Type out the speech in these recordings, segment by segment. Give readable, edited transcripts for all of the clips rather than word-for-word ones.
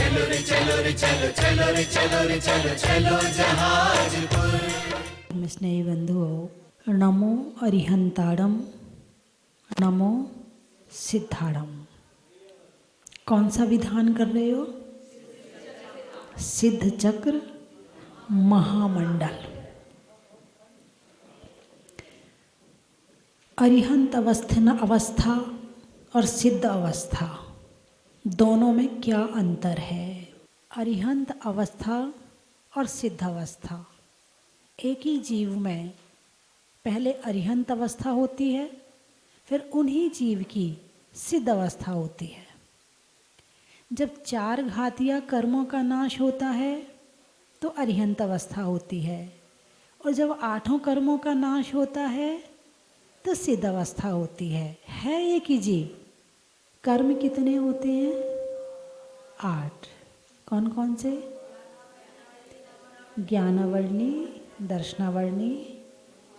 चलो रे चलो रे चलो चलो रे चलो रे चलो चलो जहाजपुर। स्नेही बंधुओं, नमो अरिहंताड़म, नमो सिद्धाड़म। कौन सा विधान कर रहे हो? सिद्ध चक्र महामंडल। अरिहंत अवस्था और सिद्ध अवस्था दोनों में क्या अंतर है? अरिहंत अवस्था और सिद्ध अवस्था, एक ही जीव में पहले अरिहंत अवस्था होती है, फिर उन्हीं जीव की सिद्ध अवस्था होती है। जब 4 घातिया कर्मों का नाश होता है तो अरिहंत अवस्था होती है, और जब 8 कर्मों का नाश होता है तो सिद्ध अवस्था होती है एक ही जीव। कर्म कितने होते हैं? 8। कौन कौन से? ज्ञानवर्णी, दर्शनावर्णी,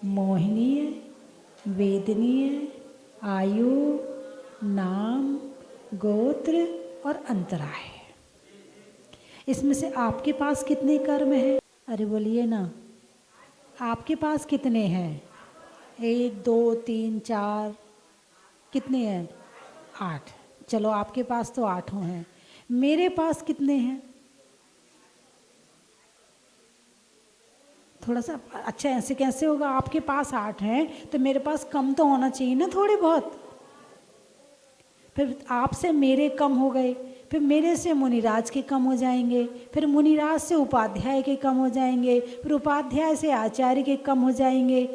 मोहिनीय, वेदनीय, आयु, नाम, गोत्र और अंतराय। इसमें से आपके पास कितने कर्म हैं? अरे बोलिए ना, आपके पास कितने हैं? 1 2 3 4, कितने हैं? 8। चलो आपके पास तो 8 हैं। मेरे पास कितने हैं? थोड़ा सा अच्छा, ऐसे कैसे होगा? आपके पास 8 हैं तो मेरे पास कम तो होना चाहिए ना, थोड़े बहुत। फिर आपसे मेरे कम हो गए, फिर मेरे से मुनिराज के कम हो जाएंगे, फिर मुनिराज से उपाध्याय के कम हो जाएंगे, फिर उपाध्याय से आचार्य के कम हो जाएंगे।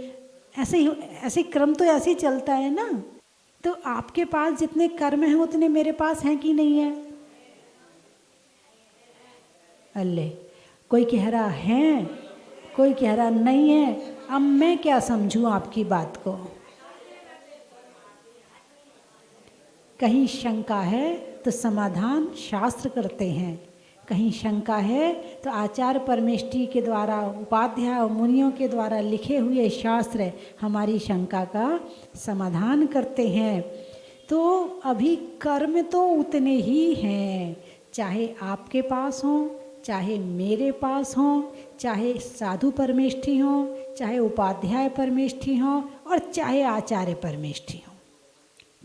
ऐसे क्रम तो ऐसे ही चलता है ना। तो आपके पास जितने कर्म हैं उतने मेरे पास हैं कि नहीं है? अल्ले, कोई कह रहा है, कोई कह रहा नहीं है। अब मैं क्या समझूं आपकी बात को? कहीं शंका है तो समाधान शास्त्र करते हैं, कहीं शंका है तो आचार्य परमेष्ठी के द्वारा, उपाध्याय और मुनियों के द्वारा लिखे हुए शास्त्र हमारी शंका का समाधान करते हैं। तो अभी कर्म तो उतने ही हैं, चाहे आपके पास हों, चाहे मेरे पास हों, चाहे साधु परमेष्ठी हों, चाहे उपाध्याय परमेष्ठी हों, और चाहे आचार्य परमेष्ठी हों।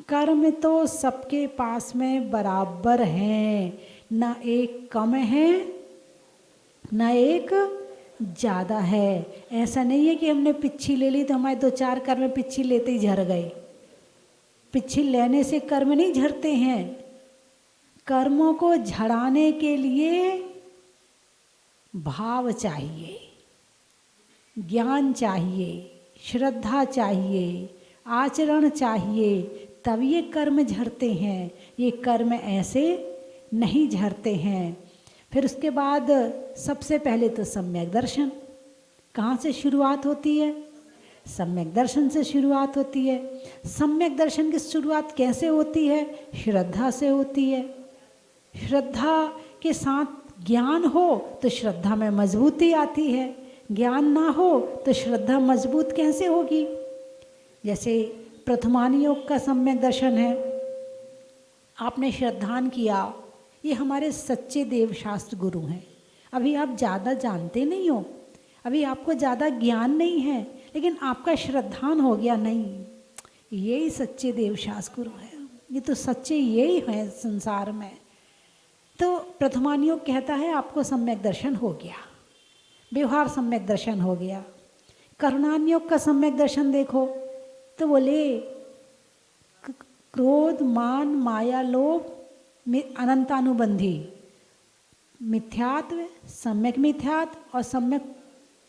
कर्म तो सबके पास में बराबर हैं, ना एक कम है ना एक ज़्यादा है। ऐसा नहीं है कि हमने पिच्छी ले ली तो हमारे 2-4 कर्म पिच्छी लेते ही झड़ गए। पिच्छी लेने से कर्म नहीं झड़ते हैं। कर्मों को झड़ाने के लिए भाव चाहिए, ज्ञान चाहिए, श्रद्धा चाहिए, आचरण चाहिए, तब ये कर्म झड़ते हैं। ये कर्म ऐसे नहीं झड़ते हैं। फिर उसके बाद सबसे पहले तो सम्यक दर्शन। कहाँ से शुरुआत होती है? सम्यक दर्शन से शुरुआत होती है। सम्यक दर्शन की शुरुआत कैसे होती है? श्रद्धा से होती है। श्रद्धा के साथ ज्ञान हो तो श्रद्धा में मजबूती आती है, ज्ञान ना हो तो श्रद्धा मजबूत कैसे होगी? जैसे प्रथमान योग का सम्यक दर्शन है, आपने श्रद्धान किया, ये हमारे सच्चे देवशास्त्र गुरु हैं। अभी आप ज़्यादा जानते नहीं हो, अभी आपको ज़्यादा ज्ञान नहीं है, लेकिन आपका श्रद्धान हो गया, नहीं यही सच्चे देवशास्त्र गुरु हैं, ये तो सच्चे यही हैं संसार में। तो प्रथमान योग कहता है आपको सम्यक दर्शन हो गया, व्यवहार सम्यक दर्शन हो गया। करुणान योग का सम्यक दर्शन देखो तो बोले क्रोध, मान, माया, लोभ अनंतानुबंधी, मिथ्यात्व, सम्यक मिथ्यात्व और सम्यक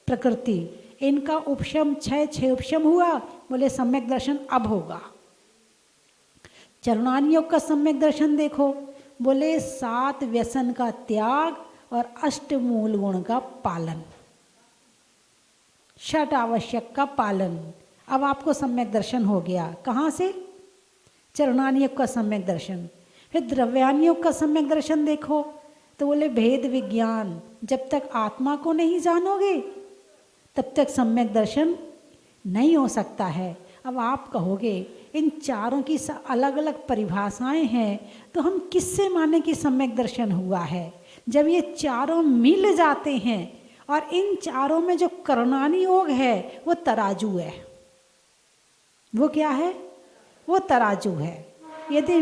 प्रकृति, इनका उपशम 6 उपशम हुआ, बोले सम्यक दर्शन अब होगा। चरुणान योग का सम्यक दर्शन देखो, बोले 7 व्यसन का त्याग और 8 मूल गुण का पालन, 6 आवश्यक का पालन। अब आपको सम्यक दर्शन हो गया। कहाँ से? चरुणान योग का सम्यक दर्शन। फिर द्रव्यान योग का सम्यक दर्शन देखो तो बोले भेद विज्ञान, जब तक आत्मा को नहीं जानोगे तब तक सम्यक दर्शन नहीं हो सकता है। अब आप कहोगे इन चारों की अलग अलग परिभाषाएं हैं, तो हम किससे माने कि सम्यक दर्शन हुआ है? जब ये चारों मिल जाते हैं, और इन चारों में जो कर्णानी योग है वो तराजू है। वो क्या है? वो तराजू है। यदि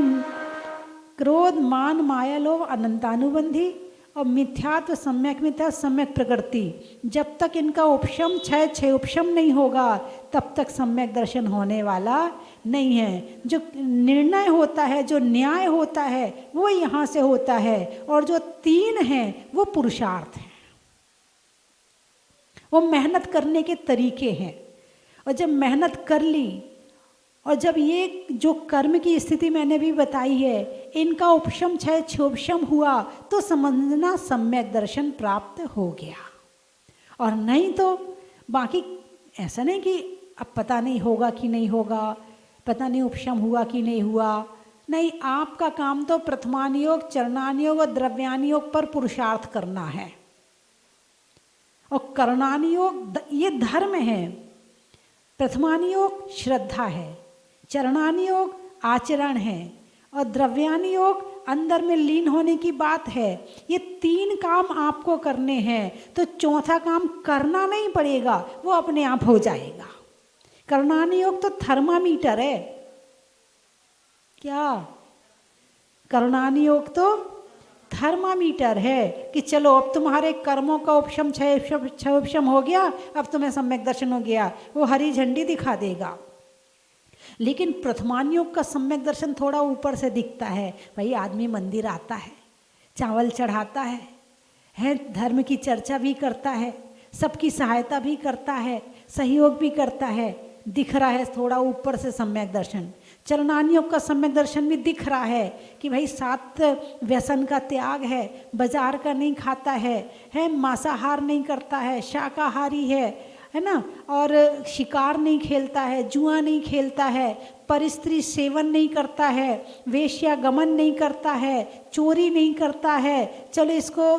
क्रोध मान माया लोभ अनंतानुबंधी और मिथ्यात्व सम्यक मिथ्या सम्यक प्रकृति, जब तक इनका उपशम क्षय उपशम नहीं होगा तब तक सम्यक दर्शन होने वाला नहीं है। जो निर्णय होता है, जो न्याय होता है, वो यहाँ से होता है, और जो तीन हैं वो पुरुषार्थ हैं, वो मेहनत करने के तरीके हैं। और जब मेहनत कर ली, और जब ये जो कर्म की स्थिति मैंने भी बताई है, इनका उपशम क्षय क्षोपशम हुआ, तो समझना सम्यक दर्शन प्राप्त हो गया। और नहीं तो बाकी ऐसा नहीं कि अब पता नहीं होगा कि नहीं होगा, पता नहीं उपशम हुआ कि नहीं हुआ। नहीं, आपका काम तो प्रथमान योग, चरणान योग और द्रव्यान योग पर पुरुषार्थ करना है। और कर्णान योग ये धर्म है, प्रथमान योग श्रद्धा है, चरणान योग आचरण है, और द्रव्यान योग अंदर में लीन होने की बात है। ये तीन काम आपको करने हैं, तो चौथा काम करना नहीं पड़ेगा, वो अपने आप हो जाएगा। कर्णान योग तो थर्मामीटर है। क्या? कर्णान योग तो थर्मामीटर है कि चलो अब तुम्हारे कर्मों का उपशम क्षय उपशम हो गया, अब तुम्हें सम्यक दर्शन हो गया, वो हरी झंडी दिखा देगा। लेकिन प्रथमान योग का सम्यक दर्शन थोड़ा ऊपर से दिखता है। भाई आदमी मंदिर आता है, चावल चढ़ाता है, धर्म की चर्चा भी करता है, सबकी सहायता भी करता है, सहयोग भी करता है, दिख रहा है थोड़ा ऊपर से सम्यक दर्शन। चरणान योग का सम्यक दर्शन भी दिख रहा है कि भाई 7 व्यसन का त्याग है, बाजार का नहीं खाता है, मांसाहार नहीं करता है, शाकाहारी है ना, और शिकार नहीं खेलता है, जुआ नहीं खेलता है, परिस्त्री सेवन नहीं करता है, वेश्यागमन नहीं करता है, चोरी नहीं करता है। चलो इसको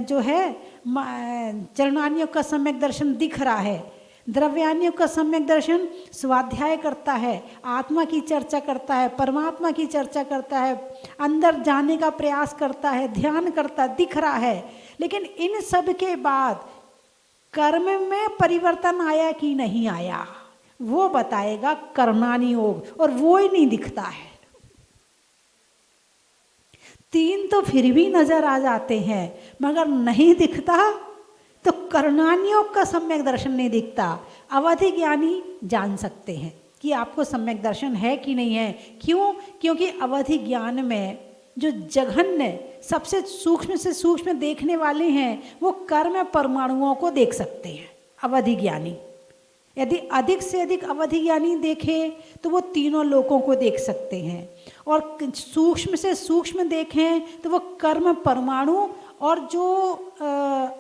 जो है चरणान योग का सम्यक दर्शन दिख रहा है। द्रव्यान योग का सम्यक दर्शन स्वाध्याय करता है, आत्मा की चर्चा करता है, परमात्मा की चर्चा करता है, अंदर जाने का प्रयास करता है, ध्यान करता है, दिख रहा है। लेकिन इन सब के बाद कर्म में परिवर्तन आया कि नहीं आया, वो बताएगा कर्णानी योग, और वो ही नहीं दिखता है। तीन तो फिर भी नजर आ जाते हैं, मगर नहीं दिखता तो कर्णान योग का सम्यक दर्शन नहीं दिखता। अवधि ज्ञानी जान सकते हैं कि आपको सम्यक दर्शन है कि नहीं है। क्यों? क्योंकि अवधि ज्ञान में जो जघन्य सबसे सूक्ष्म से सूक्ष्म देखने वाले हैं, वो कर्म परमाणुओं को देख सकते हैं अवधि ज्ञानी। यदि अधिक से अधिक अवधि ज्ञानी देखे तो वो तीनों लोकों को देख सकते हैं, और सूक्ष्म से सूक्ष्म देखें तो वो कर्म परमाणु और जो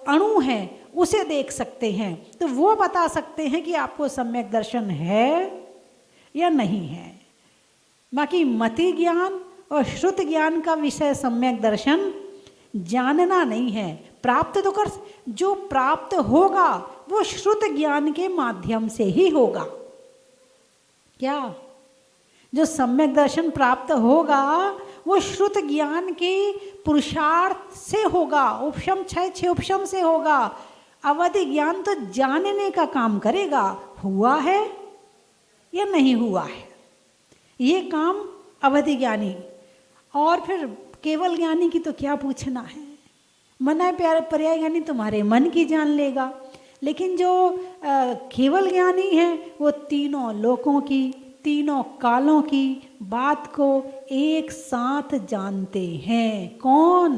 अणु हैं उसे देख सकते हैं। तो वो बता सकते हैं कि आपको सम्यक दर्शन है या नहीं है। बाकी मति ज्ञान और श्रुत ज्ञान का विषय सम्यक दर्शन जानना नहीं है, प्राप्त तो कर, जो प्राप्त होगा वो श्रुत ज्ञान के माध्यम से ही होगा। क्या? जो सम्यक दर्शन प्राप्त होगा वो श्रुत ज्ञान के पुरुषार्थ से होगा, उपशम क्षय उपशम से होगा। अवधि ज्ञान तो जानने का काम करेगा, हुआ है या नहीं हुआ है, ये काम अवधि ज्ञानी। और फिर केवल ज्ञानी की तो क्या पूछना है, मना पर्याय ज्ञानी तुम्हारे मन की जान लेगा। लेकिन जो केवल ज्ञानी है वो तीनों लोकों की, तीनों कालों की बात को एक साथ जानते हैं। कौन?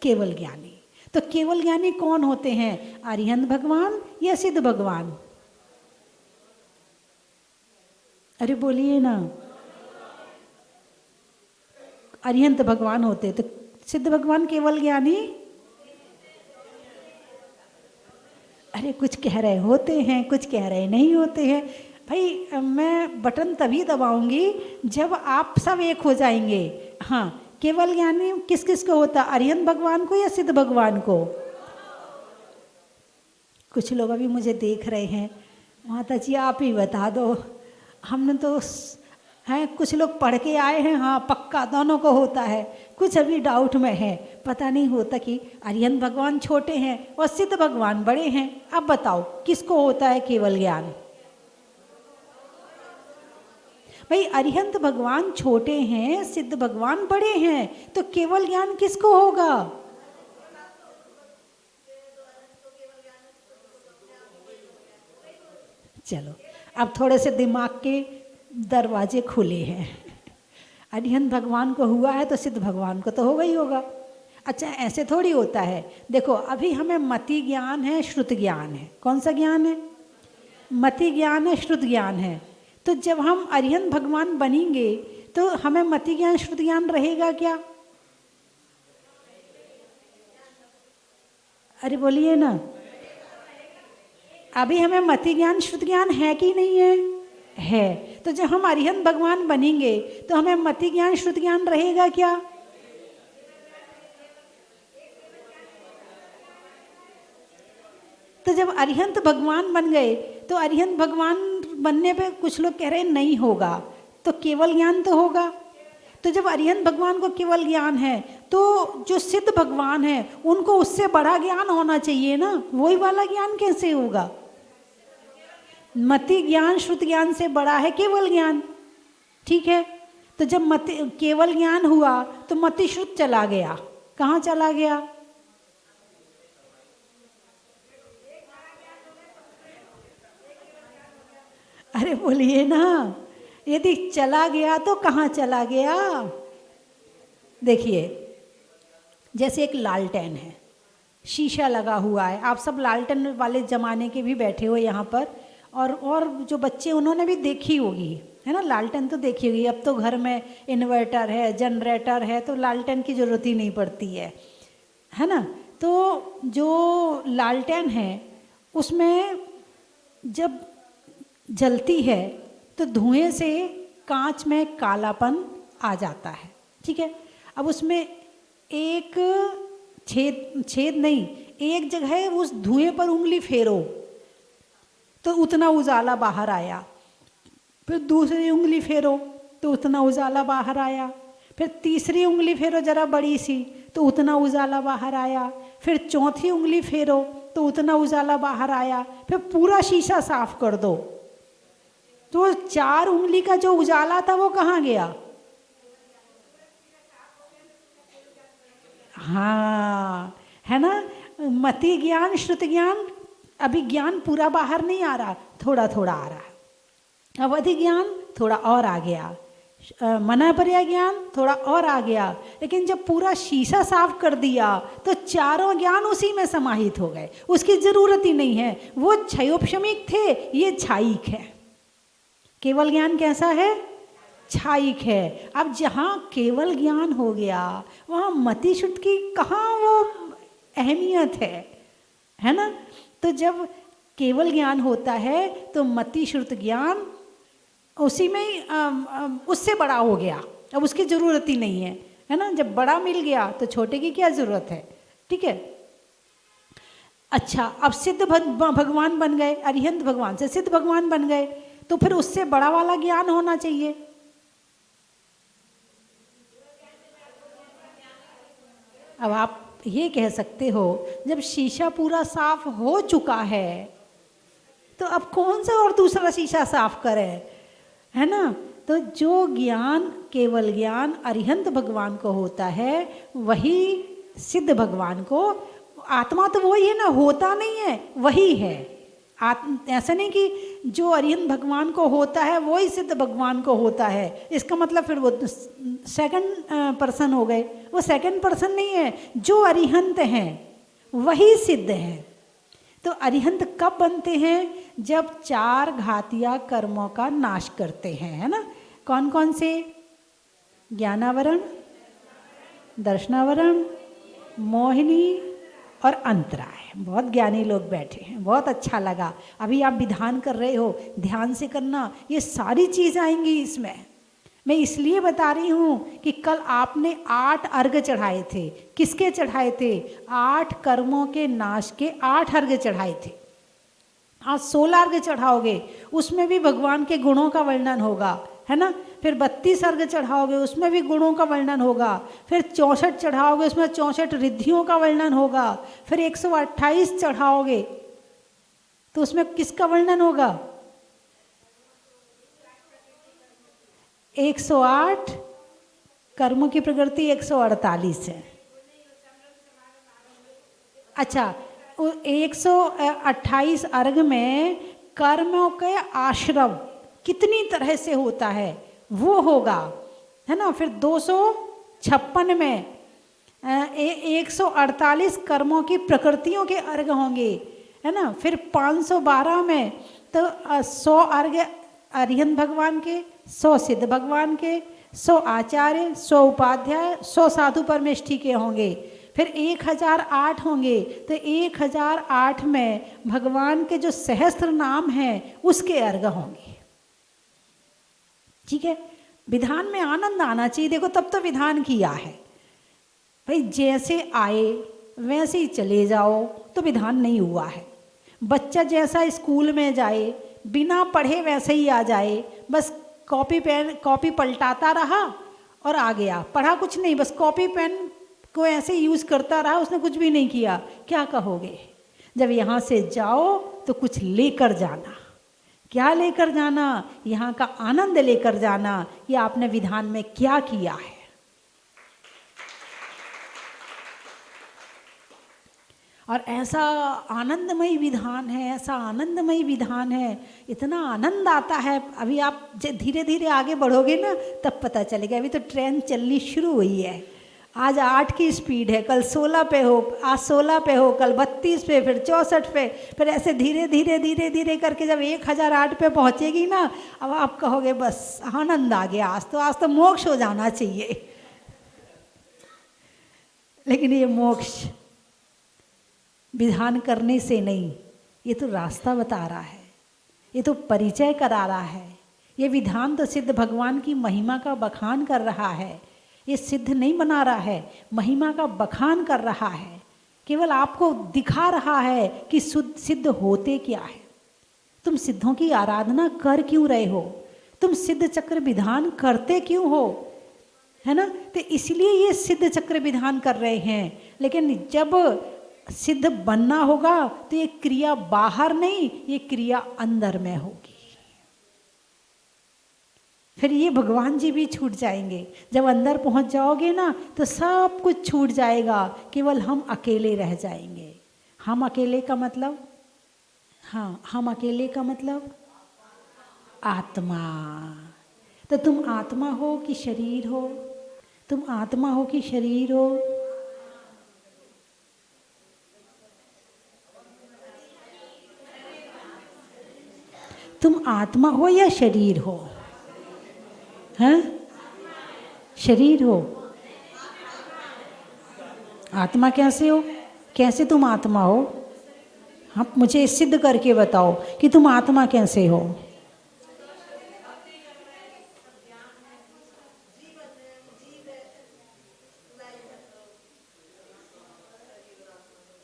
केवल ज्ञानी। तो केवल ज्ञानी कौन होते हैं? अरिहंत भगवान या सिद्ध भगवान? अरे बोलिए ना। अरिहंत भगवान होते, तो सिद्ध भगवान केवल ज्ञानी? अरे कुछ कह रहे होते हैं, कुछ कह रहे नहीं होते हैं। भाई मैं बटन तभी दबाऊंगी जब आप सब एक हो जाएंगे। हाँ, केवल ज्ञानी किस किस को होता? अरिहंत भगवान को या सिद्ध भगवान को? कुछ लोग अभी मुझे देख रहे हैं, माता जी आप ही बता दो। हमने तो हैं कुछ लोग पढ़ के आए हैं, हाँ पक्का दोनों को होता है, कुछ अभी डाउट में है, पता नहीं होता कि अरिहंत भगवान छोटे हैं और सिद्ध भगवान बड़े हैं। अब बताओ किसको होता है केवल ज्ञान? भाई अरिहंत भगवान छोटे हैं, सिद्ध भगवान बड़े हैं, तो केवल ज्ञान किसको होगा? चलो अब थोड़े से दिमाग के दरवाजे खुले हैं। अरिहंत भगवान को हुआ है तो सिद्ध भगवान को तो होगा ही होगा। अच्छा ऐसे थोड़ी होता है, देखो अभी हमें मति ज्ञान है, श्रुत ज्ञान है। कौन सा ज्ञान है? मति ज्ञान है, श्रुत ज्ञान है। तो जब हम अरिहंत भगवान बनेंगे तो हमें मति ज्ञान श्रुत ज्ञान रहेगा क्या? अरे बोलिए ना, अभी हमें मति ज्ञान श्रुत ज्ञान है कि नहीं है? है। तो जब हम अरिहंत भगवान बनेंगे तो हमें मति ज्ञान श्रुत ज्ञान रहेगा क्या? तो जब अरिहंत भगवान बन गए तो अरिहंत भगवान बनने पे कुछ लोग कह रहे हैं नहीं होगा, तो केवल ज्ञान तो होगा। तो जब अरिहंत भगवान को केवल ज्ञान है तो जो सिद्ध भगवान है उनको उससे बड़ा ज्ञान होना चाहिए ना, वही वाला ज्ञान कैसे होगा? मति ज्ञान श्रुत ज्ञान से बड़ा है केवल ज्ञान, ठीक है। तो जब मति केवल ज्ञान हुआ तो मति श्रुत चला गया, कहाँ चला गया? अरे बोलिए ना, यदि चला गया तो कहाँ चला गया? देखिए जैसे एक लालटेन है, शीशा लगा हुआ है, आप सब लालटेन वाले ज़माने के भी बैठे हो यहाँ पर, और जो बच्चे उन्होंने भी देखी होगी, है ना, लालटेन तो देखी होगी। अब तो घर में इन्वर्टर है, जनरेटर है, तो लालटेन की ज़रूरत ही नहीं पड़ती है ना। तो जो लालटेन है उसमें जब जलती है तो धुएं से कांच में कालापन आ जाता है, ठीक है। अब उसमें एक छेद नहीं, एक जगह उस धुएं पर उंगली फेरो तो उतना उजाला बाहर आया, फिर दूसरी उंगली फेरो तो उतना उजाला बाहर आया, फिर तीसरी उंगली फेरो जरा बड़ी सी तो उतना उजाला बाहर आया, फिर चौथी उंगली फेरो तो उतना उजाला बाहर आया, फिर पूरा शीशा साफ कर दो तो 4 उंगली का जो उजाला था वो कहाँ गया? हाँ, है ना। मति ज्ञान श्रुत ज्ञान, अभी ज्ञान पूरा बाहर नहीं आ रहा, थोड़ा थोड़ा आ रहा है। अवधि ज्ञान थोड़ा और आ गया, मनापर्या ज्ञान थोड़ा और आ गया, लेकिन जब पूरा शीशा साफ कर दिया तो चारों ज्ञान उसी में समाहित हो गए, उसकी जरूरत ही नहीं है। वो क्षयोपशमिक थे, ये छायिक है। केवल ज्ञान कैसा है? छायिक है। अब जहाँ केवल ज्ञान हो गया वहाँ मति श्रुत की कहाँ वो अहमियत है ना। तो जब केवल ज्ञान होता है तो मति श्रुत ज्ञान उसी में उससे बड़ा हो गया, अब उसकी ज़रूरत ही नहीं है ना। जब बड़ा मिल गया तो छोटे की क्या ज़रूरत है, ठीक है। अच्छा, अब सिद्ध भगवान बन गए, अरिहंत भगवान से सिद्ध भगवान बन गए, तो फिर उससे बड़ा वाला ज्ञान होना चाहिए। अब आप ये कह सकते हो जब शीशा पूरा साफ हो चुका है तो अब कौन सा और दूसरा शीशा साफ करे, है ना। तो जो ज्ञान केवल ज्ञान अरिहंत भगवान को होता है वही सिद्ध भगवान को, आत्मा तो वही है ना, होता नहीं है, वही है। ऐसा नहीं कि जो अरिहंत भगवान को होता है वही सिद्ध भगवान को होता है, इसका मतलब फिर वो सेकंड पर्सन हो गए। वो सेकंड पर्सन नहीं है, जो अरिहंत हैं वही सिद्ध हैं। तो अरिहंत कब बनते हैं? जब 4 घातिया कर्मों का नाश करते हैं, है ना। कौन कौन से? ज्ञानावरण, दर्शनावरण, मोहिनी और अंतराय। बहुत ज्ञानी लोग बैठे हैं, बहुत अच्छा लगा। अभी आप विधान कर रहे हो, ध्यान से करना, ये सारी चीज़ आएंगी इसमें। मैं इसलिए बता रही हूँ कि कल आपने 8 अर्घ चढ़ाए थे। किसके चढ़ाए थे? 8 कर्मों के नाश के 8 अर्घ चढ़ाए थे। आज 16 अर्घ चढ़ाओगे, उसमें भी भगवान के गुणों का वर्णन होगा, है ना। फिर 32 अर्घ चढ़ाओगे, उसमें भी गुणों का वर्णन होगा। फिर 64 चढ़ाओगे, उसमें 64 रिद्धियों का वर्णन होगा। फिर 128 चढ़ाओगे तो उसमें किसका वर्णन होगा? 108 कर्मों की प्रकृति 148 है। अच्छा, 128 अर्घ में कर्मों के आश्रम कितनी तरह से होता है वो होगा, है ना। फिर 256 में 148 कर्मों की प्रकृतियों के अर्घ होंगे, है ना। फिर 512 में तो 100 अर्घ अरिहंत भगवान के, 100 सिद्ध भगवान के, 100 आचार्य, 100 उपाध्याय, 100 साधु परमेष्ठी के होंगे। फिर 1008 होंगे तो 1008 में भगवान के जो सहस्त्र नाम हैं उसके अर्घ होंगे। ठीक है, विधान में आनंद आना चाहिए। देखो तब तो विधान किया है भाई, जैसे आए वैसे ही चले जाओ तो विधान नहीं हुआ है। बच्चा जैसा स्कूल में जाए, बिना पढ़े वैसे ही आ जाए, बस कॉपी पलटाता रहा और आ गया, पढ़ा कुछ नहीं, बस कॉपी पेन को ऐसे यूज करता रहा, उसने कुछ भी नहीं किया, क्या कहोगे? जब यहाँ से जाओ तो कुछ लेकर जाना। क्या लेकर जाना? यहाँ का आनंद लेकर जाना कि आपने विधान में क्या किया है। और ऐसा आनंदमयी विधान है, ऐसा आनंदमयी विधान है, इतना आनंद आता है। अभी आप धीरे धीरे आगे बढ़ोगे ना तब पता चलेगा। अभी तो ट्रेन चलनी शुरू हुई है। आज 8 की स्पीड है, कल 16 पे हो, आज 16 पे हो, कल 32 पे, फिर 64 पे, फिर ऐसे धीरे धीरे धीरे धीरे करके जब 1008 पे पहुँचेगी ना, अब आप कहोगे बस आनंद आ गया, आज तो मोक्ष हो जाना चाहिए। लेकिन ये मोक्ष विधान करने से नहीं, ये तो रास्ता बता रहा है, ये तो परिचय करा रहा है। ये विधान तो सिद्ध भगवान की महिमा का बखान कर रहा है। ये सिद्ध नहीं बना रहा है, महिमा का बखान कर रहा है। केवल आपको दिखा रहा है कि सिद्ध होते क्या है। तुम सिद्धों की आराधना कर क्यों रहे हो? तुम सिद्ध चक्र विधान करते क्यों हो? है ना। तो इसलिए ये सिद्ध चक्र विधान कर रहे हैं। लेकिन जब सिद्ध बनना होगा तो ये क्रिया बाहर नहीं, ये क्रिया अंदर में होगी। फिर ये भगवान जी भी छूट जाएंगे। जब अंदर पहुंच जाओगे ना तो सब कुछ छूट जाएगा, केवल हम अकेले रह जाएंगे। हम अकेले का मतलब, हाँ, हम अकेले का मतलब आत्मा। तो तुम आत्मा हो कि शरीर हो? तुम आत्मा हो कि शरीर हो? तुम आत्मा हो या शरीर हो? हैं? शरीर हो। आत्मा कैसे हो? कैसे तुम आत्मा हो? आप मुझे सिद्ध करके बताओ कि तुम आत्मा कैसे हो।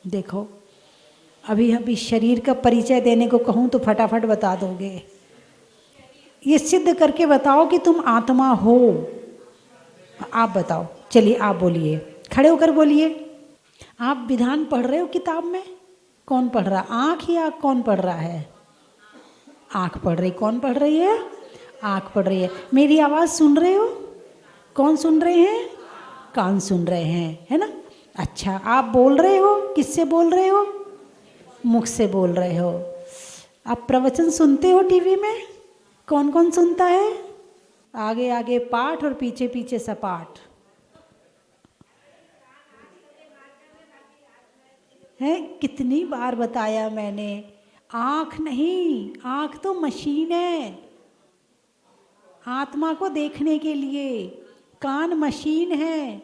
देखो अभी शरीर का परिचय देने को कहूँ तो फटाफट बता दोगे। ये सिद्ध करके बताओ कि तुम आत्मा हो। आप बताओ, चलिए आप बोलिए, खड़े होकर बोलिए। आप विधान पढ़ रहे हो किताब में? कौन पढ़ रहा? आँख या कौन पढ़ रहा है? आँख पढ़ रही। कौन पढ़ रही है? आँख पढ़ रही है। मेरी आवाज़ सुन रहे हो? कौन सुन रहे हैं? कान सुन रहे हैं, है ना। अच्छा, आप बोल रहे हो? किससे बोल रहे हो? मुख से बोल रहे हो। आप प्रवचन सुनते हो टीवी में? कौन कौन सुनता है? आगे आगे पाठ और पीछे पीछे सपाट है। कितनी बार बताया मैंने, आँख नहीं, आँख तो मशीन है आत्मा को देखने के लिए। कान मशीन है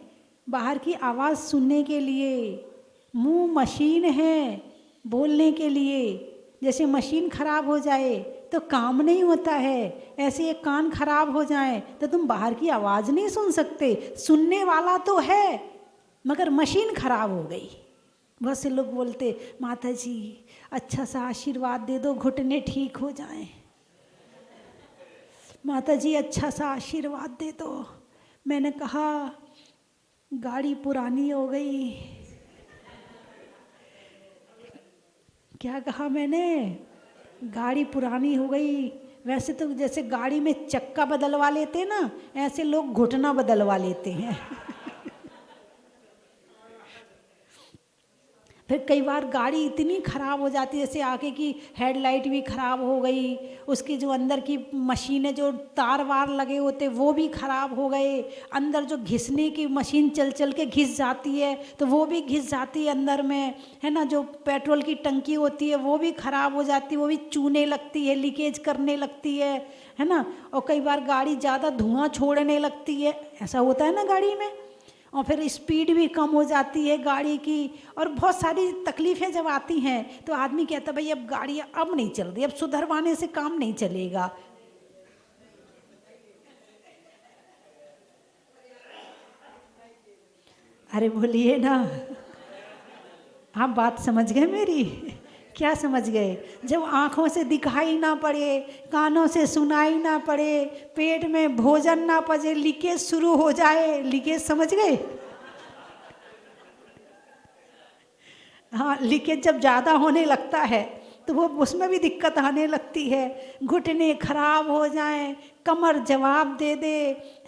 बाहर की आवाज़ सुनने के लिए। मुंह मशीन है बोलने के लिए। जैसे मशीन खराब हो जाए तो काम नहीं होता है, ऐसे एक कान खराब हो जाए तो तुम बाहर की आवाज़ नहीं सुन सकते। सुनने वाला तो है मगर मशीन खराब हो गई। बहुत से लोग बोलते, माता जी अच्छा सा आशीर्वाद दे दो, घुटने ठीक हो जाएं। माता जी अच्छा सा आशीर्वाद दे दो। मैंने कहा गाड़ी पुरानी हो गई। क्या कहा मैंने? गाड़ी पुरानी हो गई। वैसे तो जैसे गाड़ी में चक्का बदलवा लेते हैं ना, ऐसे लोग घुटना बदलवा लेते हैं। फिर कई बार गाड़ी इतनी ख़राब हो जाती है, जैसे आगे की हेडलाइट भी ख़राब हो गई, उसकी जो अंदर की मशीनें जो तार वार लगे होते वो भी ख़राब हो गए, अंदर जो घिसने की मशीन चल चल के घिस जाती है तो वो भी घिस जाती है अंदर में, है ना। जो पेट्रोल की टंकी होती है वो भी ख़राब हो जाती है, वो भी चूने लगती है, लीकेज करने लगती है ना। और कई बार गाड़ी ज़्यादा धुआं छोड़ने लगती है, ऐसा होता है ना गाड़ी में। और फिर स्पीड भी कम हो जाती है गाड़ी की, और बहुत सारी तकलीफ़ें जब आती हैं तो आदमी कहता भाई अब गाड़ी अब नहीं चल रही, अब सुधरवाने से काम नहीं चलेगा। अरे बोलिए ना, आप बात समझ गए मेरी? क्या समझ गए? जब आँखों से दिखाई ना पड़े, कानों से सुनाई ना पड़े, पेट में भोजन ना पचे, लीकेज शुरू हो जाए, लीकेज समझ गए? हाँ, लीकेज जब ज़्यादा होने लगता है तो वो उसमें भी दिक्कत आने लगती है। घुटने खराब हो जाएं, कमर जवाब दे दे,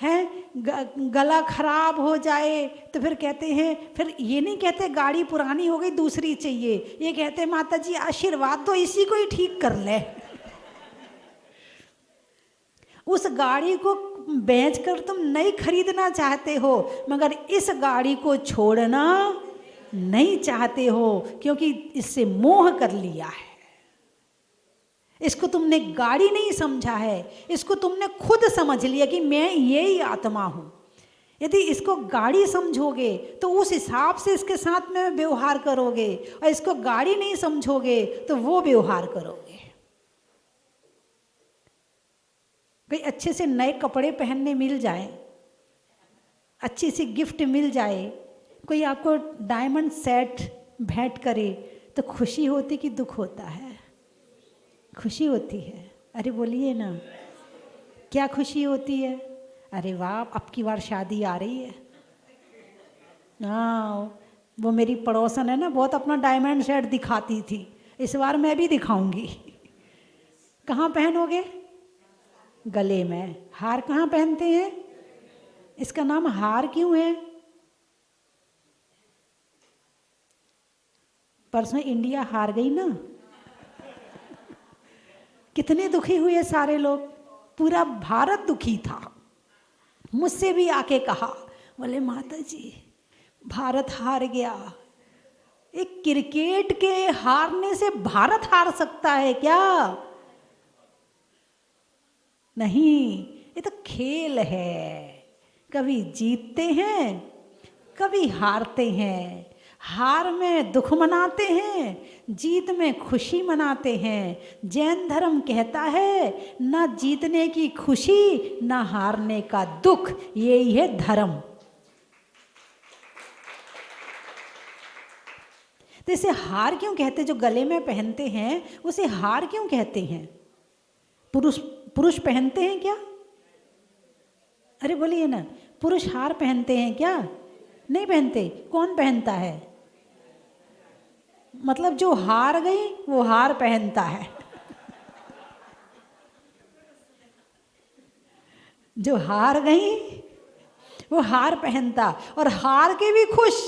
हैं गला खराब हो जाए, तो फिर कहते हैं, फिर ये नहीं कहते गाड़ी पुरानी हो गई दूसरी चाहिए, ये कहते माता जी आशीर्वाद दो इसी को ही ठीक कर ले। उस गाड़ी को बेचकर तुम नई खरीदना चाहते हो, मगर इस गाड़ी को छोड़ना नहीं चाहते हो, क्योंकि इससे मोह कर लिया है। इसको तुमने गाड़ी नहीं समझा है, इसको तुमने खुद समझ लिया कि मैं यही आत्मा हूं। यदि इसको गाड़ी समझोगे तो उस हिसाब से इसके साथ में व्यवहार करोगे, और इसको गाड़ी नहीं समझोगे तो वो व्यवहार करोगे। कोई अच्छे से नए कपड़े पहनने मिल जाए, अच्छी सी गिफ्ट मिल जाए, कोई आपको डायमंड सेट भेंट करे, तो खुशी होती कि दुख होता है? खुशी होती है। अरे बोलिए ना, क्या खुशी होती है? अरे वाह, अब की बार शादी आ रही है। हाँ, वो मेरी पड़ोसन है ना, बहुत अपना डायमंड सेट दिखाती थी, इस बार मैं भी दिखाऊंगी। कहाँ पहनोगे? गले में। हार कहाँ पहनते हैं? इसका नाम हार क्यों है? परसों इंडिया हार गई ना, कितने दुखी हुए सारे लोग, पूरा भारत दुखी था। मुझसे भी आके कहा, बोले माता जी भारत हार गया। एक क्रिकेट के हारने से भारत हार सकता है क्या? नहीं, ये तो खेल है, कभी जीतते हैं कभी हारते हैं। हार में दुख मनाते हैं, जीत में खुशी मनाते हैं। जैन धर्म कहता है ना जीतने की खुशी ना हारने का दुख, यही है धर्म। तो इसे हार क्यों कहते? जो गले में पहनते हैं उसे हार क्यों कहते हैं? पुरुष पहनते हैं क्या? अरे बोलिए ना, पुरुष हार पहनते हैं क्या? नहीं पहनते। कौन पहनता है? मतलब जो हार गई वो हार पहनता है। जो हार गई वो हार पहनता, और हार के भी खुश,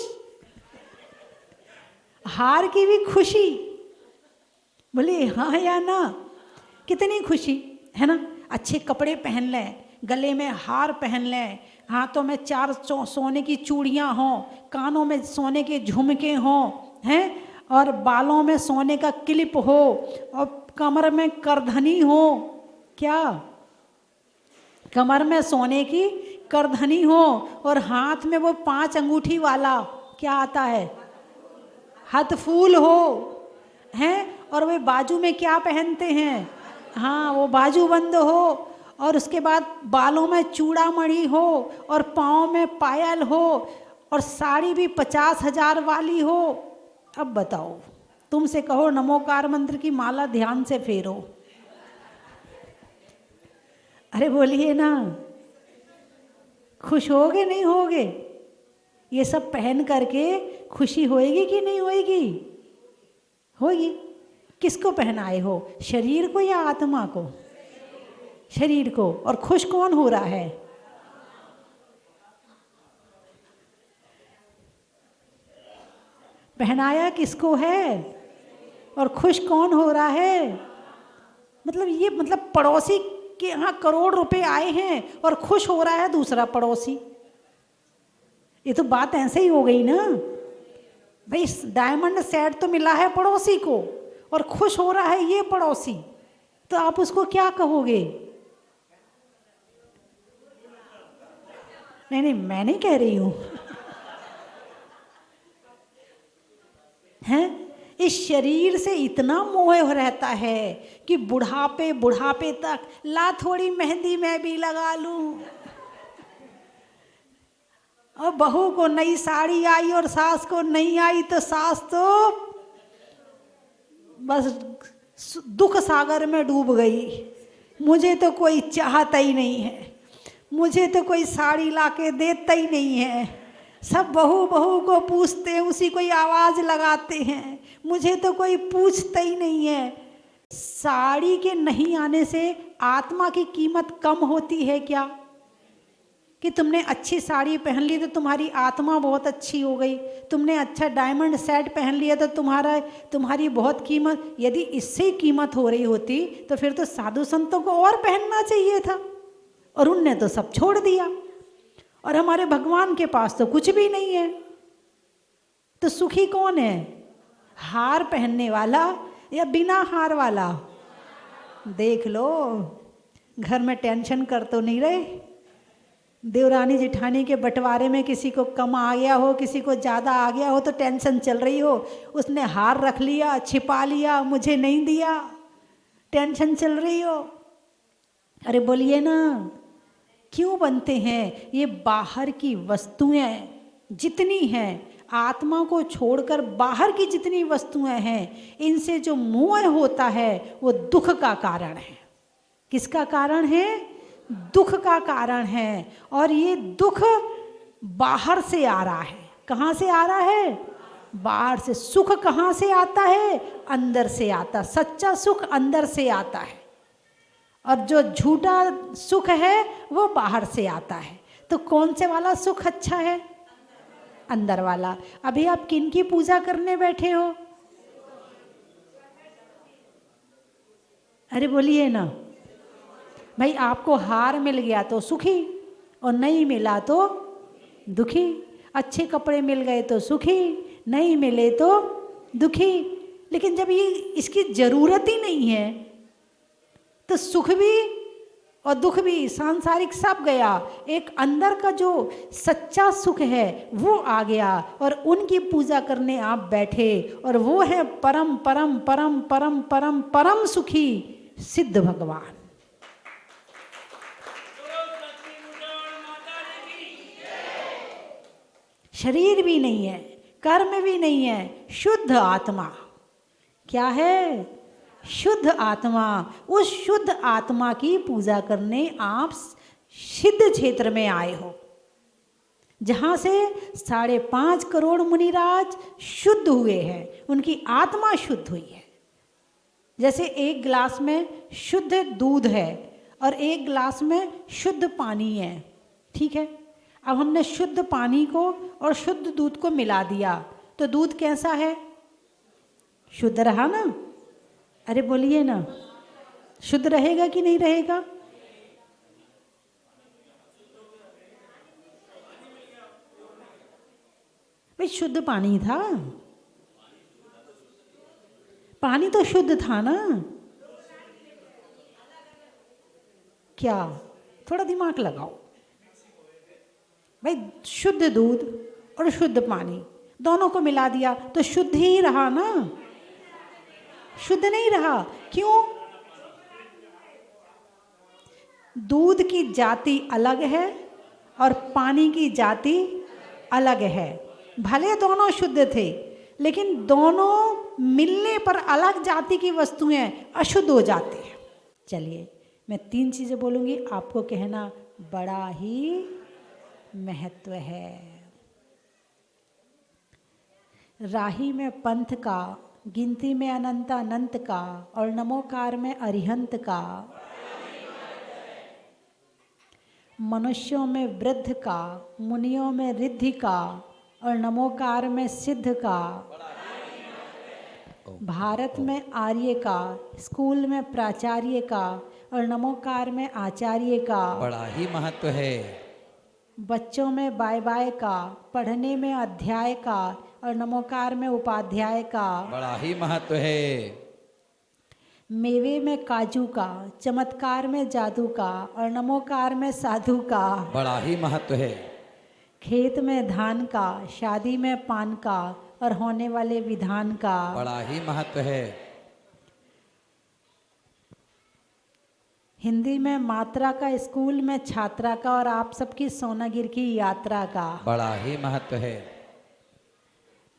हार की भी खुशी। बोले हाँ या ना? कितनी खुशी है ना। अच्छे कपड़े पहन लें, गले में हार पहन लें, हाथों में 4 सोने की चूड़ियाँ हों, कानों में सोने के झुमके हों, हैं, और बालों में सोने का क्लिप हो, और कमर में करधनी हो। क्या? कमर में सोने की करधनी हो, और हाथ में वो 5 अंगूठी वाला क्या आता है, हाथ फूल हो, हैं, और वे बाजू में क्या पहनते हैं, हाँ वो बाजू बंद हो, और उसके बाद बालों में चूड़ा मणि हो, और पाँव में पायल हो, और साड़ी भी 50,000 वाली हो। अब बताओ, तुमसे कहो नमोकार मंत्र की माला ध्यान से फेरो, अरे बोलिए ना, खुश होगे नहीं होगे? ये सब पहन करके खुशी होएगी कि नहीं होएगी? होगी। किसको पहनाए हो, शरीर को या आत्मा को? शरीर को। और खुश कौन हो रहा है? पहनाया किसको है और खुश कौन हो रहा है? मतलब ये मतलब पड़ोसी के यहाँ करोड़ रुपए आए हैं और खुश हो रहा है दूसरा पड़ोसी। ये तो बात ऐसे ही हो गई ना भाई। डायमंड सेट तो मिला है पड़ोसी को और खुश हो रहा है ये पड़ोसी, तो आप उसको क्या कहोगे? नहीं नहीं, मैं नहीं कह रही हूं। हैं? इस शरीर से इतना मोह रहता है कि बुढ़ापे तक ला थोड़ी मेहंदी मैं भी लगा लूं। और बहू को नई साड़ी आई और सास को नहीं आई तो सास तो बस दुख सागर में डूब गई। मुझे तो कोई चाहता ही नहीं है, मुझे तो कोई साड़ी लाके देता ही नहीं है। सब बहू को पूछते हैं, उसी को आवाज़ लगाते हैं, मुझे तो कोई पूछता ही नहीं है। साड़ी के नहीं आने से आत्मा की कीमत कम होती है क्या? कि तुमने अच्छी साड़ी पहन ली तो तुम्हारी आत्मा बहुत अच्छी हो गई, तुमने अच्छा डायमंड सेट पहन लिया तो तुम्हारी बहुत कीमत। यदि इससे कीमत हो रही होती तो फिर तो साधु संतों को और पहनना चाहिए था, और उनने तो सब छोड़ दिया। और हमारे भगवान के पास तो कुछ भी नहीं है। तो सुखी कौन है, हार पहनने वाला या बिना हार वाला? देख लो, घर में टेंशन कर तो नहीं रहे? देवरानी जिठानी के बंटवारे में किसी को कम आ गया हो, किसी को ज़्यादा आ गया हो तो टेंशन चल रही हो। उसने हार रख लिया, छिपा लिया, मुझे नहीं दिया, टेंशन चल रही हो। अरे बोलिए ना, क्यों बनते हैं ये बाहर की वस्तुएं जितनी हैं, आत्मा को छोड़कर बाहर की जितनी वस्तुएं हैं, इनसे जो मोह होता है वो दुख का कारण है। किसका कारण है? दुख का कारण है। और ये दुख बाहर से आ रहा है। कहाँ से आ रहा है? बाहर से। सुख कहाँ से आता है? अंदर से आता। सच्चा सुख अंदर से आता है, और जो झूठा सुख है वो बाहर से आता है। तो कौन से वाला सुख अच्छा है? अंदर वाला। अभी आप किन की पूजा करने बैठे हो? अरे बोलिए ना भाई। आपको हार मिल गया तो सुखी, और नहीं मिला तो दुखी। अच्छे कपड़े मिल गए तो सुखी, नहीं मिले तो दुखी। लेकिन जब ये इसकी जरूरत ही नहीं है तो सुख भी और दुख भी, सांसारिक सब गया। एक अंदर का जो सच्चा सुख है वो आ गया, और उनकी पूजा करने आप बैठे, और वो है परम परम परम परम परम परम सुखी सिद्ध भगवान। शरीर भी नहीं है, कर्म भी नहीं है, शुद्ध आत्मा। क्या है? शुद्ध आत्मा। उस शुद्ध आत्मा की पूजा करने आप सिद्ध क्षेत्र में आए हो, जहाँ से 5.5 करोड़ मुनिराज शुद्ध हुए हैं, उनकी आत्मा शुद्ध हुई है। जैसे एक गिलास में शुद्ध दूध है और एक गिलास में शुद्ध पानी है, ठीक है। अब हमने शुद्ध पानी को और शुद्ध दूध को मिला दिया तो दूध कैसा है? शुद्ध रहा ना? अरे बोलिए ना, शुद्ध रहेगा कि नहीं रहेगा? भाई शुद्ध पानी था, पानी तो शुद्ध था ना। क्या? थोड़ा दिमाग लगाओ भाई। शुद्ध दूध और शुद्ध पानी दोनों को मिला दिया तो शुद्ध ही रहा ना, शुद्ध नहीं रहा। क्यों? दूध की जाति अलग है और पानी की जाति अलग है। भले दोनों शुद्ध थे, लेकिन दोनों मिलने पर अलग जाति की वस्तुएं अशुद्ध हो जाती हैं। चलिए, मैं 3 चीज़ें बोलूँगी, आपको कहना बड़ा ही महत्व है। राही में पंथ का, गिनती में अनंत अनंत का, और नमोकार में अरिहंत का, मनुष्यों में वृद्ध का, मुनियों में रिद्धि का, और नमोकार में सिद्ध का, भारत में आर्य का, स्कूल में प्राचार्य का, और नमोकार में आचार्य का, बड़ा ही महत्व है। बच्चों में बाय बाय का, पढ़ने में अध्याय का, और नमोकार में उपाध्याय का, बड़ा ही महत्व है। मेवे में काजू का, चमत्कार में जादू का, और नमोकार में साधु का, बड़ा ही महत्व है। खेत में धान का, शादी में पान का, और होने वाले विधान का, बड़ा ही महत्व है। हिंदी में मात्रा का, स्कूल में छात्रा का, और आप सबकी सोनागिर की यात्रा का, बड़ा ही महत्व है।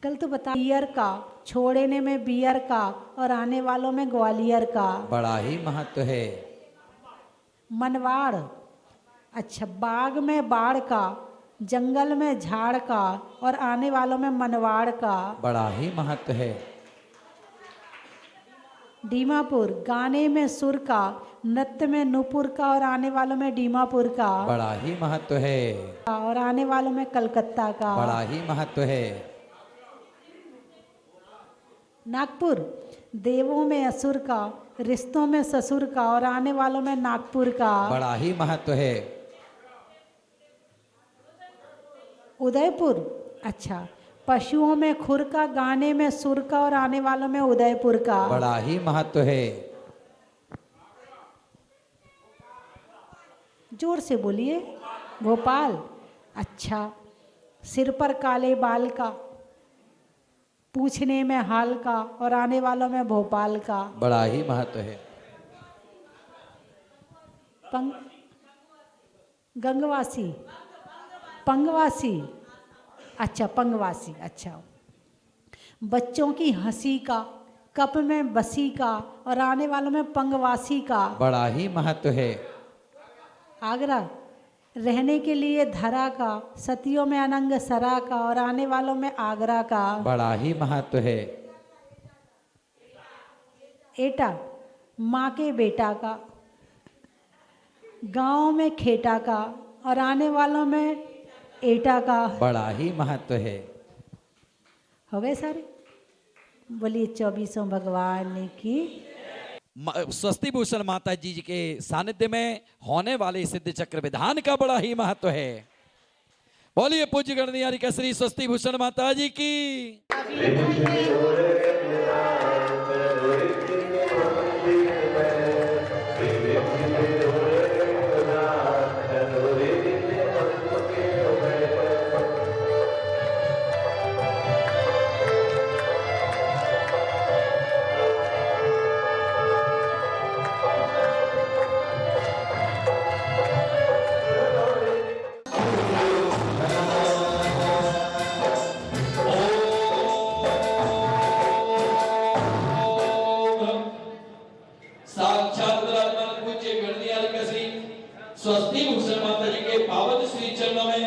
कल तो बता बियर का, छोड़ने में बियर का, और आने वालों में ग्वालियर का, बड़ा ही महत्व है। मनवाड़, अच्छा, बाग में बाढ़ का, जंगल में झाड़ का, और आने वालों में मनवाड़ का, बड़ा ही महत्व है। दीमापुर, गाने में सुर का, नृत्य में नूपुर का, और आने वालों में दीमापुर का, बड़ा ही महत्व है। और आने वालों में कलकत्ता का, बड़ा ही महत्व है। नागपुर, देवों में असुर का, रिश्तों में ससुर का, और आने वालों में नागपुर का, बड़ा ही महत्व है। उदयपुर, अच्छा, पशुओं में खुर का, गाने में सुर का, और आने वालों में उदयपुर का, बड़ा ही महत्व है। जोर से बोलिए। भोपाल, अच्छा, सिर पर काले बाल का, पूछने में हाल का, और आने वालों में भोपाल का, बड़ा ही महत्व है। गंगवासी, पंगवासी, अच्छा, पंगवासी, अच्छा, बच्चों की हंसी का, कप में बसी का, और आने वालों में पंगवासी का, बड़ा ही महत्व है। आगरा, रहने के लिए धरा का, सतियों में अनंग सरा का, और आने वालों में आगरा का, बड़ा ही महत्व है। एटा, माँ के बेटा का, गांव में खेटा का, और आने वालों में एटा का, बड़ा ही महत्व है। हो गए सारे। बोलिए 24 भगवान की। स्वस्ति भूषण माता जी के सानिध्य में होने वाले सिद्ध चक्र विधान का बड़ा ही महत्व है। बोलिए पूज्य गणनियारी केसरी स्वस्ति भूषण माता जी की। स्वस्ति भूषण माता जी के पावन श्री चरणों में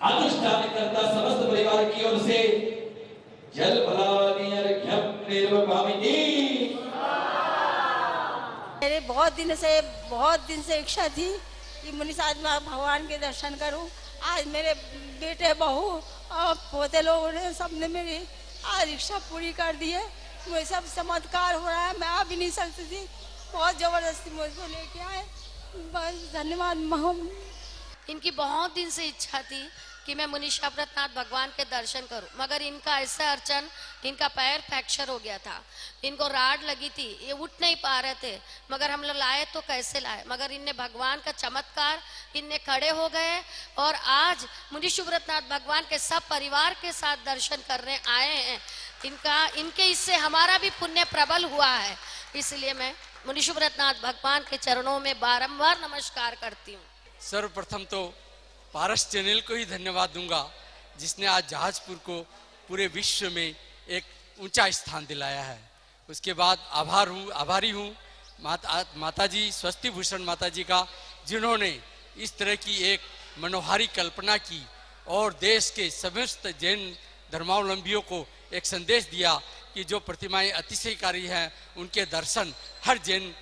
अनुष्ठान करता समस्त परिवार की ओर से जल फलानि अर्घ्यं निर्वपामि। मेरे बहुत दिन से इच्छा थी कि मुनिसाद भगवान के दर्शन करूं। आज मेरे बेटे बहू और पोते लोगों ने सबने मेरी आज इच्छा पूरी कर दी है। मुझे सब चमत्कार हो रहा है, मैं आ भी नहीं सकती थी, बहुत जबरदस्ती मुझको लेके आए। बस धन्यवाद। इनकी बहुत दिन से इच्छा थी कि मैं मुनि शबरतनाथ भगवान के दर्शन करूं, मगर इनका ऐसा अर्चन, इनका पैर फ्रैक्चर हो गया था, इनको राड लगी थी, ये उठ नहीं पा रहे थे, मगर हम लोग लाए तो कैसे लाए, मगर इनने भगवान का चमत्कार, इनने खड़े हो गए और आज मुनि शबरतनाथ भगवान के सब परिवार के साथ दर्शन करने आए हैं। इनके इससे हमारा भी पुण्य प्रबल हुआ है, इसलिए मैं मुनि शबरतनाथ भगवान के चरणों में बारंबार नमस्कार करती हूँ। सर्वप्रथम तो पारस चैनल को ही धन्यवाद दूंगा, जिसने आज जहाजपुर को पूरे विश्व में एक ऊंचा स्थान दिलाया है। उसके बाद आभारी हूँ माता जी स्वस्ति भूषण माता जी का, जिन्होंने इस तरह की एक मनोहारी कल्पना की और देश के समस्त जैन धर्मावलंबियों को एक संदेश दिया कि जो प्रतिमाएं अतिशयकारी हैं उनके दर्शन हर जैन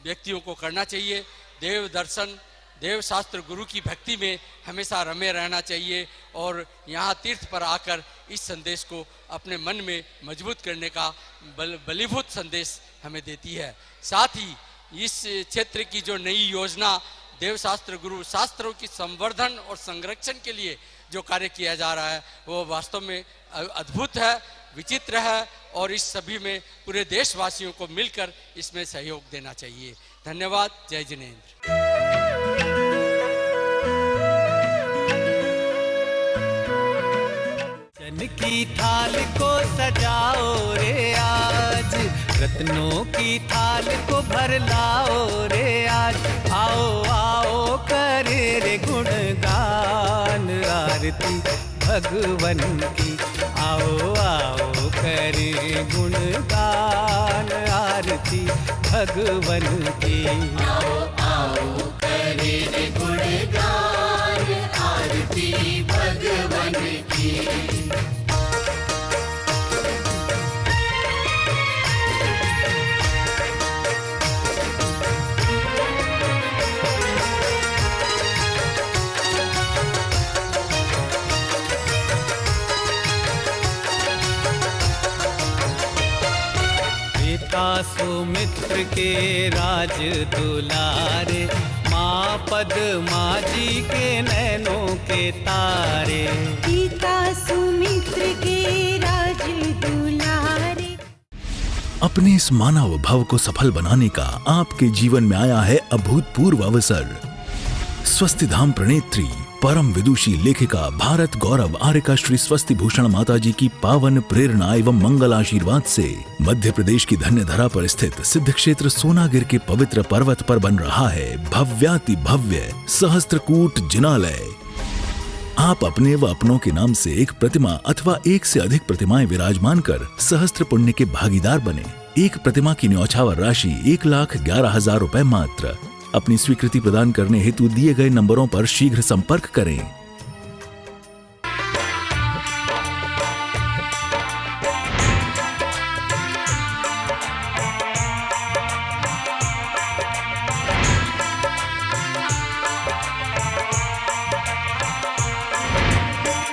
व्यक्तियों को करना चाहिए। देव दर्शन, देव शास्त्र, गुरु की भक्ति में हमेशा रमे रहना चाहिए और यहाँ तीर्थ पर आकर इस संदेश को अपने मन में मजबूत करने का बलीभूत संदेश हमें देती है। साथ ही इस क्षेत्र की जो नई योजना देव शास्त्र गुरु शास्त्रों की संवर्धन और संरक्षण के लिए जो कार्य किया जा रहा है वो वास्तव में अद्भुत है, विचित्र है और इस सभी में पूरे देशवासियों को मिलकर इसमें सहयोग देना चाहिए। धन्यवाद। जय जिनेंद्र। चन की थाल को सजाओ रे आज, रत्नों की थाल को भर लाओ रे आज। आओ आओ करे रे गुणगान आरती भगवन की। आओ आओ करे गुणगान आरती भगवन की। आओ आओ करे रे गुणगान आरती भगवन की। सुमित्र के राज दुलारे, माँ पद्मा जी के नैनों के तारे। पिता सुमित्र के राज दुलारे। अपने इस मानव भव को सफल बनाने का आपके जीवन में आया है अभूतपूर्व अवसर। स्वस्ति धाम प्रणेत्री परम विदुषी लेखिका भारत गौरव आर्यका श्री स्वस्ति भूषण माता जी की पावन प्रेरणा एवं मंगल आशीर्वाद से मध्य प्रदेश की धन्य धरा पर स्थित सिद्ध क्षेत्र सोनागिर के पवित्र पर्वत पर बन रहा है भव्याति भव्य सहस्त्रकूट जिनालय। आप अपने व अपनों के नाम से एक प्रतिमा अथवा एक से अधिक प्रतिमाएं विराजमान कर सहस्त्र पुण्य के भागीदार बने। एक प्रतिमा की न्यौछावर राशि 1,11,000 रुपए मात्र। अपनी स्वीकृति प्रदान करने हेतु दिए गए नंबरों पर शीघ्र संपर्क करें।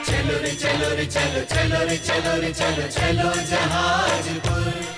चलो रे चलो रे चलो, चलो रे चलो रे चलो, चलो जहाजपुर।